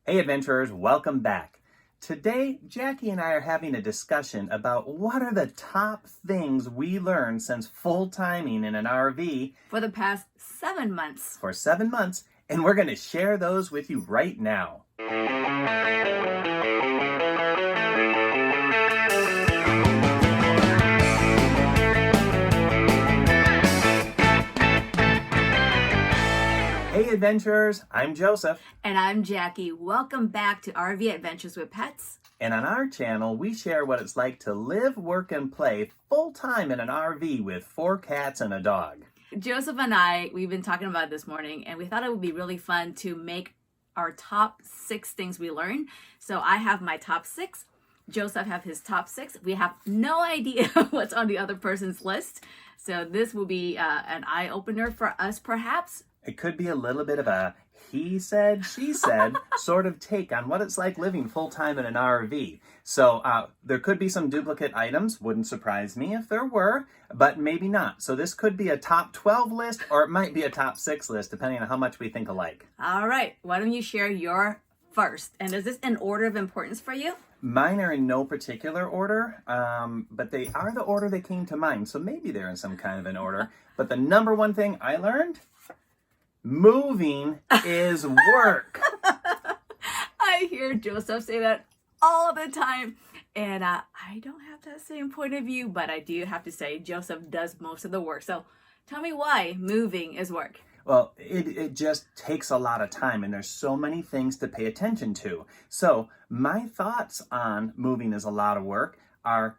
Hey adventurers, welcome back. Today, Jackie and I are having a discussion about what are the top things we learned since full timing in an RV for the past 7 months. for 7 months, and we're going to share those with you right now. Hey adventurers, I'm Joseph. And I'm Jackie. Welcome back to RV Adventures with Pets. And on our channel, we share what it's like to live, work, and play full-time in an RV with 4 cats and a dog. Joseph and we've been talking about it this morning, and we thought it would be really fun to make our top 6 things we learned. So I have my top 6. Joseph have his top 6. We have no idea what's on the other person's list. So this will be an eye-opener for us, perhaps. It could be a little bit of a he said, she said sort of take on what it's like living full-time in an RV. So there could be some duplicate items. Wouldn't surprise me if there were, but maybe not. So this could be a top 12 list, or it might be a top 6 list, depending on how much we think alike. All right. Why don't you share your first? And is this in order of importance for you? Mine are in no particular order, but they are the order they came to mind. So maybe they're in some kind of an order. But the number one thing I learned: moving is work. I hear Joseph say that all the time, and I don't have that same point of view, but I do have to say Joseph does most of the work. So tell me why moving is work. Well, it just takes a lot of time, and there's so many things to pay attention to. So my thoughts on moving is a lot of work are: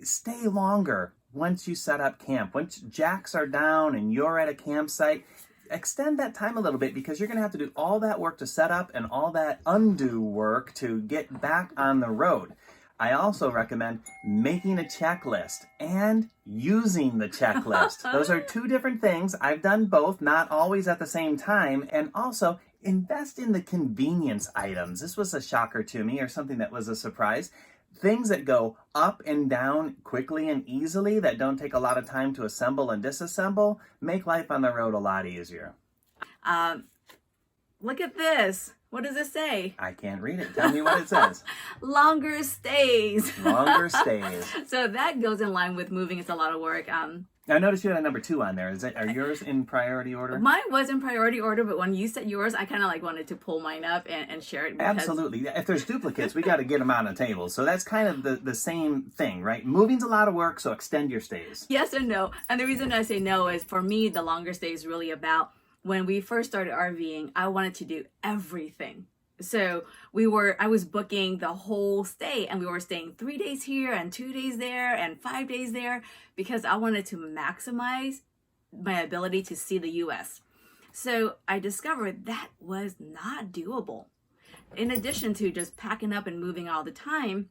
stay longer once you set up camp. Once jacks are down and you're at a campsite, extend that time a little bit, because you're going to have to do all that work to set up and all that undo work to get back on the road. I also recommend making a checklist and using the checklist. Those are 2 different things. I've done both, not always at the same time. And also invest in the convenience items. This was a shocker to me, or something that was a surprise. Things that go up and down quickly and easily, that don't take a lot of time to assemble and disassemble, make life on the road a lot easier. Look at this. What does it say? I can't read it. Tell me what it says. Longer stays. Longer stays. So that goes in line with moving. It's a lot of work. I noticed you had a number 2 on there. Are yours in priority order? Mine was in priority order, but when you said yours, I kind of wanted to pull mine up and share it. Absolutely. If there's duplicates, we got to get them on the table. So that's kind of the same thing, right? Moving's a lot of work, so extend your stays. Yes and no. And the reason I say no is, for me, the longer stay is really about, when we first started RVing, I wanted to do everything. So I was booking the whole stay, and we were staying 3 days here and 2 days there and 5 days there, because I wanted to maximize my ability to see the US. So I discovered that was not doable. In addition to just packing up and moving all the time,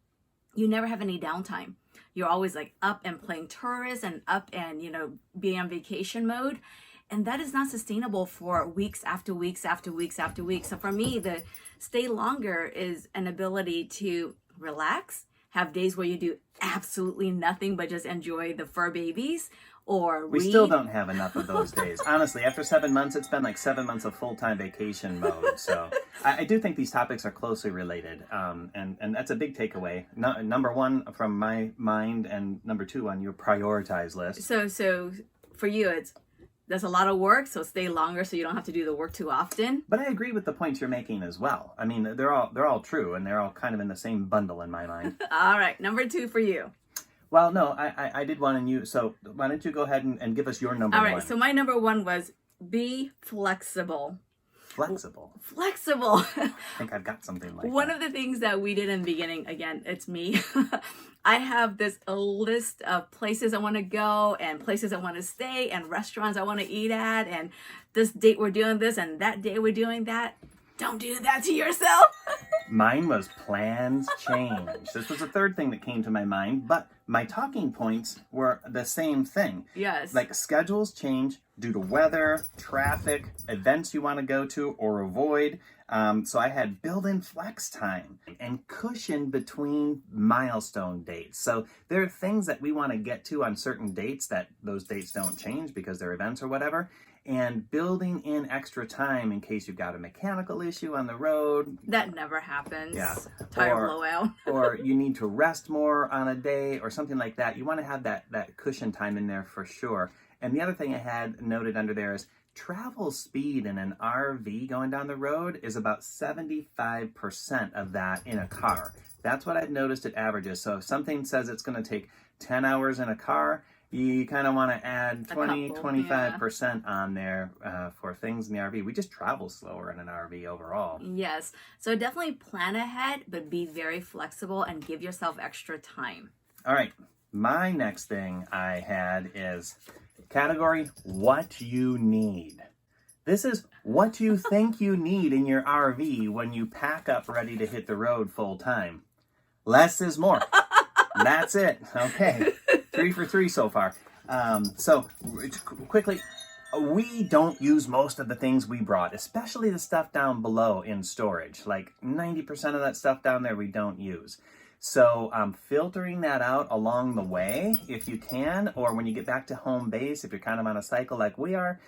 you never have any downtime. You're always up and playing tourist and up and, being on vacation mode. And that is not sustainable for weeks after weeks after weeks after weeks. So for me, the stay longer is an ability to relax, have days where you do absolutely nothing but just enjoy the fur babies or read. We still don't have enough of those days. Honestly, after 7 months, it's been 7 months of full-time vacation mode. So I do think these topics are closely related. And that's a big takeaway. Number 1 from my mind, and number 2 on your prioritize list. So for you, there's a lot of work, so stay longer so you don't have to do the work too often. But I agree with the points you're making as well. I mean, they're all true, and they're all kind of in the same bundle in my mind. All right, number 2 for you. Well, no, I did one, and you. So why don't you go ahead and give us your number 1? All right, so my number 1 was be flexible. Flexible. I think I've got something like One that. of the things that we did in the beginning, again, it's me. I have this list of places I want to go and places I want to stay and restaurants I want to eat at, and this date we're doing this and that day we're doing that. Don't do that to yourself. Mine was plans change. This was the third thing that came to my mind, but my talking points were the same thing. Yes. Schedules change due to weather, traffic, events you want to go to or avoid. So I had built-in flex time and cushion between milestone dates. So there are things that we want to get to on certain dates that those dates don't change because they're events or whatever. and building in extra time in case you've got a mechanical issue on the road. That never happens. Yeah. Tire blowout. Or you need to rest more on a day or something like that. You want to have that cushion time in there for sure. And the other thing I had noted under there is travel speed in an RV going down the road is about 75% of that in a car. That's what I've noticed it averages. So if something says it's going to take 10 hours in a car, you kind of want to add 25% on there for things in the RV. We just travel slower in an RV overall. Yes. So definitely plan ahead, but be very flexible and give yourself extra time. All right. My next thing I had is category what you need. This is what you think you need in your RV when you pack up ready to hit the road full time. Less is more. That's it. Okay. 3 for 3 so far. So quickly, we don't use most of the things we brought, especially the stuff down below in storage. Like 90% of that stuff down there we don't use. So filtering that out along the way, if you can, or when you get back to home base, if you're kind of on a cycle like we are,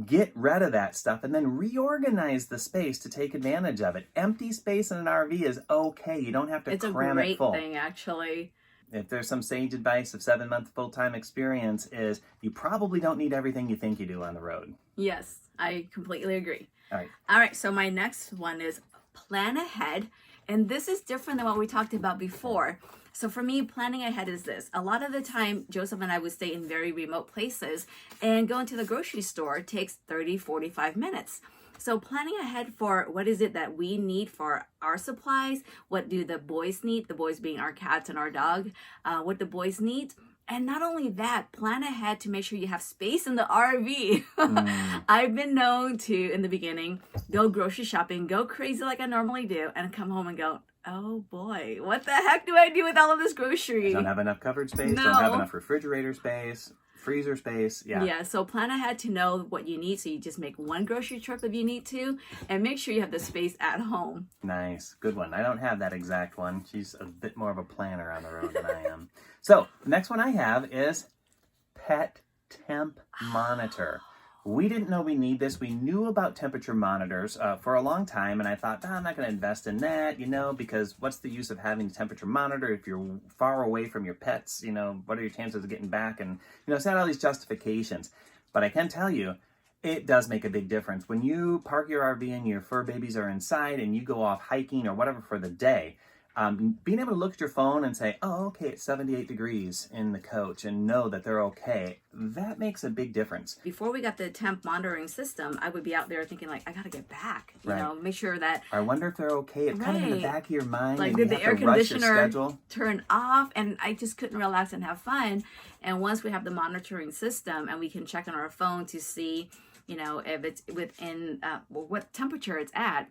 get rid of that stuff and then reorganize the space to take advantage of it. Empty space in an RV is okay. You don't have to cram it full. It's a great thing, actually. If there's some sage advice of 7-month full-time experience is you probably don't need everything you think you do on the road. Yes, I completely agree. All right, so my next one is plan ahead. And this is different than what we talked about before. So for me, planning ahead is this. A lot of the time, Joseph and I would stay in very remote places, and going to the grocery store takes 30, 45 minutes. So planning ahead for what is it that we need for our supplies, what do the boys need, the boys being our cats and our dog, what the boys need. And not only that, plan ahead to make sure you have space in the RV. I've been known to, in the beginning, go grocery shopping, go crazy like I normally do, and come home and go, oh boy, what the heck do I do with all of this grocery? Don't have enough cupboard space, No. Don't have enough refrigerator space, freezer space. Yeah, so plan ahead to know what you need, so you just make one grocery trip if you need to, and make sure you have the space at home. Nice, good one. I don't have that exact one. She's a bit more of a planner on the road than I am. So, the next one I have is Pet Temp Monitor. We didn't know we need this. We knew about temperature monitors for a long time, and I thought, I'm not going to invest in that, because what's the use of having a temperature monitor if you're far away from your pets? What are your chances of getting back? And, it's had all these justifications. But I can tell you, it does make a big difference. When you park your RV and your fur babies are inside and you go off hiking or whatever for the day, being able to look at your phone and say, oh, okay, it's 78 degrees in the coach and know that they're okay, that makes a big difference. Before we got the temp monitoring system, I would be out there thinking like, I got to get back, make sure that. I wonder if they're okay. It's kind of in the back of your mind. Like, and did you the have air to rush your conditioner schedule. turn off? And I just couldn't relax and have fun. And once we have the monitoring system and we can check on our phone to see, if it's within what temperature it's at.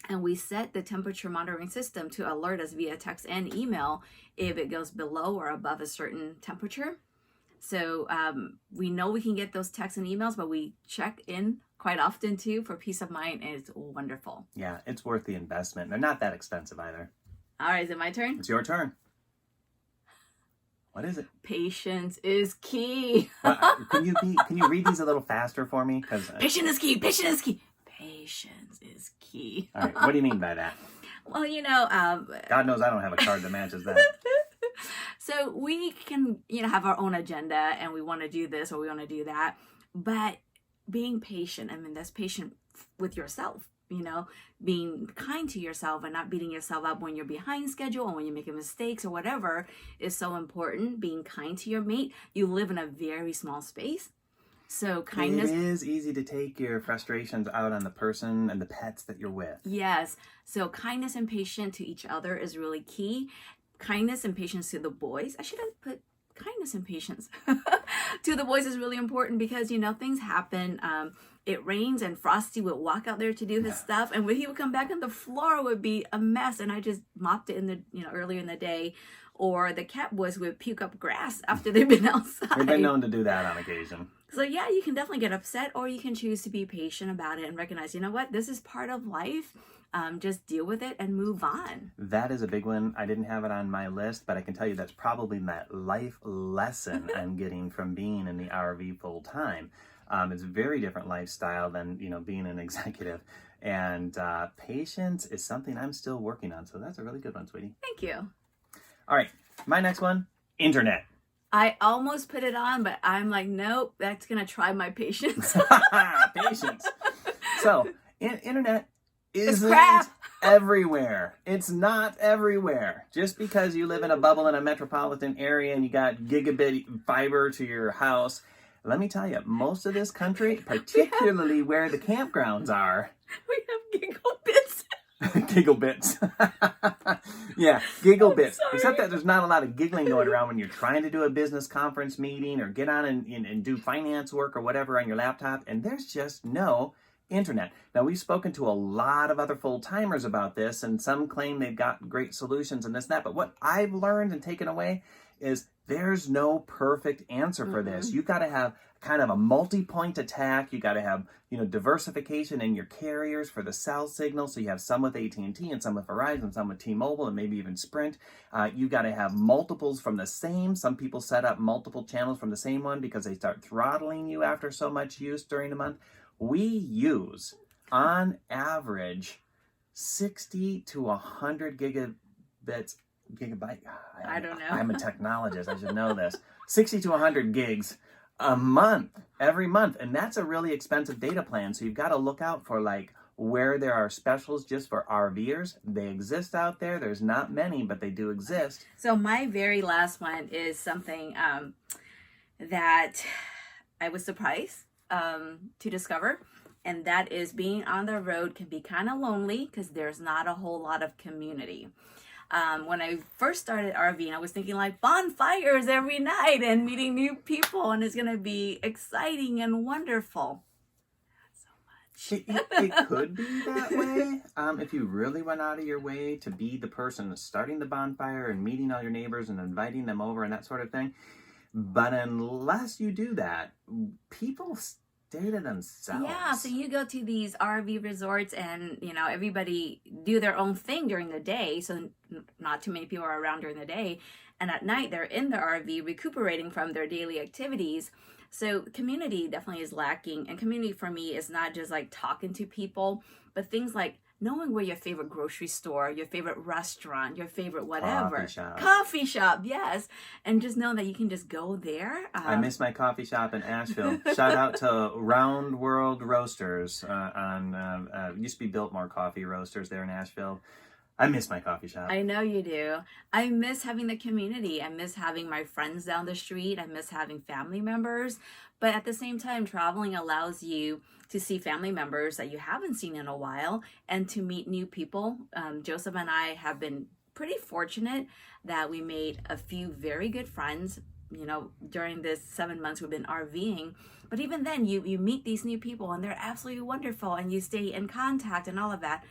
And we set the temperature monitoring system to alert us via text and email if it goes below or above a certain temperature. So we know we can get those texts and emails, but we check in quite often too for peace of mind, and it's wonderful. Yeah, it's worth the investment. They're not that expensive either. All right, is it my turn? It's your turn. What is it? Patience is key. Can you read these a little faster for me? Patience is key. Patience is key. Patience is key. All right, what do you mean by that? Well, God knows I don't have a card that matches that. So we can, have our own agenda and we want to do this or we want to do that. But being patient, that's patient with yourself, being kind to yourself and not beating yourself up when you're behind schedule or when you're making mistakes or whatever is so important. Being kind to your mate. You live in a very small space. So kindness. It is easy to take your frustrations out on the person and the pets that you're with. Yes. So kindness and patience to each other is really key. Kindness and patience to the boys. I should have put kindness and patience to the boys is really important because, things happen. It rains and Frosty would walk out there to do his stuff. And when he would come back and the floor would be a mess. And I just mopped it in the, earlier in the day. Or the cat boys would puke up grass after they've been outside. We've been known to do that on occasion. So yeah, you can definitely get upset or you can choose to be patient about it and recognize, this is part of life. Just deal with it and move on. That is a big one. I didn't have it on my list, but I can tell you that's probably that life lesson I'm getting from being in the RV full time. It's a very different lifestyle than, being an executive. And patience is something I'm still working on. So that's a really good one, sweetie. Thank you. All right, my next one, internet. I almost put it on, but I'm like, nope, that's going to try my patience. Patience. So, internet isn't crap. everywhere. It's not everywhere. Just because you live in a bubble in a metropolitan area and you got gigabit fiber to your house, let me tell you, most of this country, particularly where the campgrounds are, We have giggle bits. giggle bits. Yeah, giggle bits. sorry. Except that there's not a lot of giggling going around when you're trying to do a business conference meeting or get on and do finance work or whatever on your laptop, and there's just no internet. Now, we've spoken to a lot of other full-timers about this, and some claim they've got great solutions and this and that, but what I've learned and taken away is there's no perfect answer for this. You've got to have kind of a multi-point attack. You got to have, diversification in your carriers for the cell signal. So you have some with AT&T and some with Verizon, some with T-Mobile, and maybe even Sprint. You got to have multiples from the same. Some people set up multiple channels from the same one because they start throttling you after so much use during the month. We use, on average, 60 to 100 gigabyte. I don't know. I'm a technologist. I should know this. 60 to 100 gigs a month, every month. And that's a really expensive data plan. So you've got to look out for where there are specials just for RVers. They exist out there. There's not many, but they do exist. So my very last one is something that I was surprised to discover. And that is being on the road can be kind of lonely because there's not a whole lot of community. When I first started RVing, I was thinking bonfires every night and meeting new people, and it's going to be exciting and wonderful. Not so much. It could be that way if you really went out of your way to be the person that's starting the bonfire and meeting all your neighbors and inviting them over and that sort of thing. But unless you do that, people stay to themselves. Yeah, so you go to these RV resorts and, everybody do their own thing during the day. So not too many people are around during the day. And at night, they're in the RV recuperating from their daily activities. So community definitely is lacking. And community for me is not just talking to people, but things like knowing where your favorite grocery store, your favorite restaurant, your favorite whatever. Coffee shop, yes. And just know that you can just go there. I miss my coffee shop in Asheville. Shout out to Round World Roasters used to be Biltmore Coffee Roasters there in Asheville. I miss my coffee shop. I know you do. I miss having the community. I miss having my friends down the street. I miss having family members. But at the same time, traveling allows you to see family members that you haven't seen in a while and to meet new people. Joseph and I have been pretty fortunate that we made a few very good friends, during this 7 months we've been RVing. But even then, you meet these new people and they're absolutely wonderful and you stay in contact and all of that.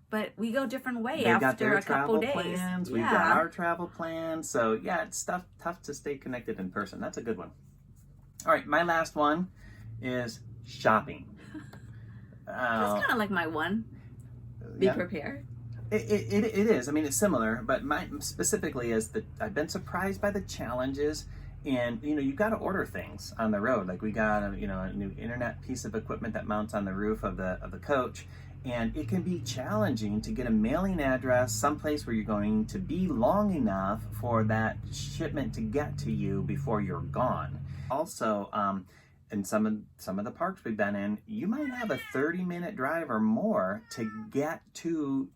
But we go different way after a couple days. Plans. We've got our travel plans. So yeah, it's tough to stay connected in person. That's a good one. All right, my last one is shopping. That's kind of like my one. Be prepared. It is. I mean, it's similar, but mine specifically is that I've been surprised by the challenges. And, you've got to order things on the road. We got a new internet piece of equipment that mounts on the roof of the coach. And it can be challenging to get a mailing address someplace where you're going to be long enough for that shipment to get to you before you're gone. Also, in some of the parks we've been in, you might have a 30-minute drive or more to get to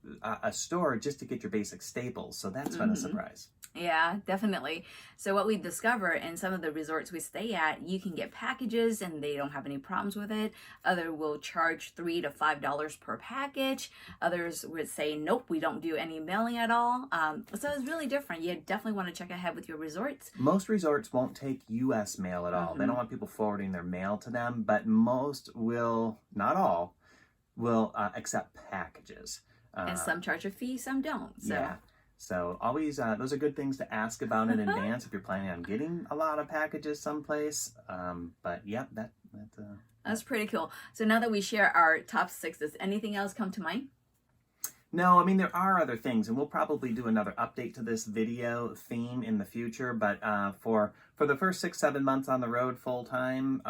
a store just to get your basic staples. So that's been a surprise. Yeah, definitely. So what we discover in some of the resorts we stay at, you can get packages and they don't have any problems with it. Others will charge $3 to $5 per package. Others would say, nope, we don't do any mailing at all. So it's really different. You definitely want to check ahead with your resorts. Most resorts won't take U.S. mail at all. They don't want people forwarding their mail to them, but most will, not all, will accept packages. And some charge a fee, some don't. So. Yeah. So always, those are good things to ask about in advance if you're planning on getting a lot of packages someplace. But yeah, that's pretty cool. So now that we share our top 6, does anything else come to mind? No, I mean, there are other things, and we'll probably do another update to this video theme in the future, but for the first 6-7 months on the road full time,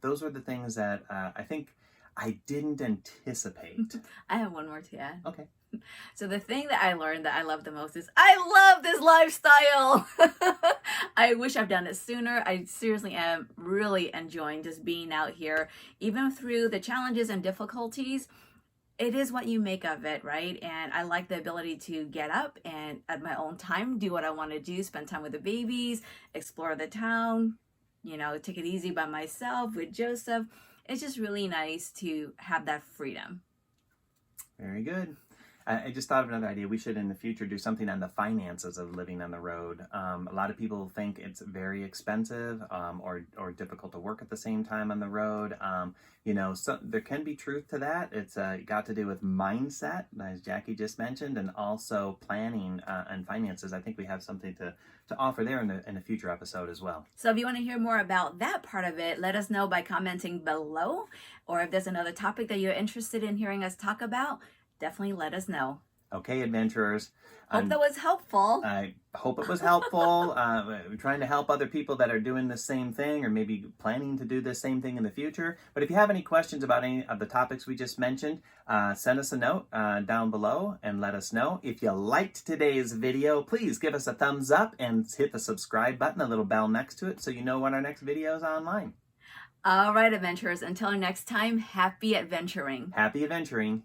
those were the things that I think I didn't anticipate. I have one more to add. Okay. So the thing that I learned that I love the most is I love this lifestyle. I wish I've done it sooner. I seriously am really enjoying just being out here, even through the challenges and difficulties. It is what you make of it, right? And I like the ability to get up and at my own time do what I want to do, spend time with the babies, explore the town, take it easy by myself with Joseph. It's just really nice to have that freedom. Very good. I just thought of another idea. We should in the future do something on the finances of living on the road. A lot of people think it's very expensive or difficult to work at the same time on the road. So there can be truth to that. It's got to do with mindset, as Jackie just mentioned, and also planning and finances. I think we have something to offer there in a future episode as well. So if you want to hear more about that part of it, let us know by commenting below. Or if there's another topic that you're interested in hearing us talk about, definitely let us know. Okay, adventurers. Hope that was helpful. I hope it was helpful. We're trying to help other people that are doing the same thing or maybe planning to do the same thing in the future. But if you have any questions about any of the topics we just mentioned, send us a note down below and let us know. If you liked today's video, please give us a thumbs up and hit the subscribe button, the little bell next to it, so you know when our next video is online. All right, adventurers. Until next time, happy adventuring. Happy adventuring.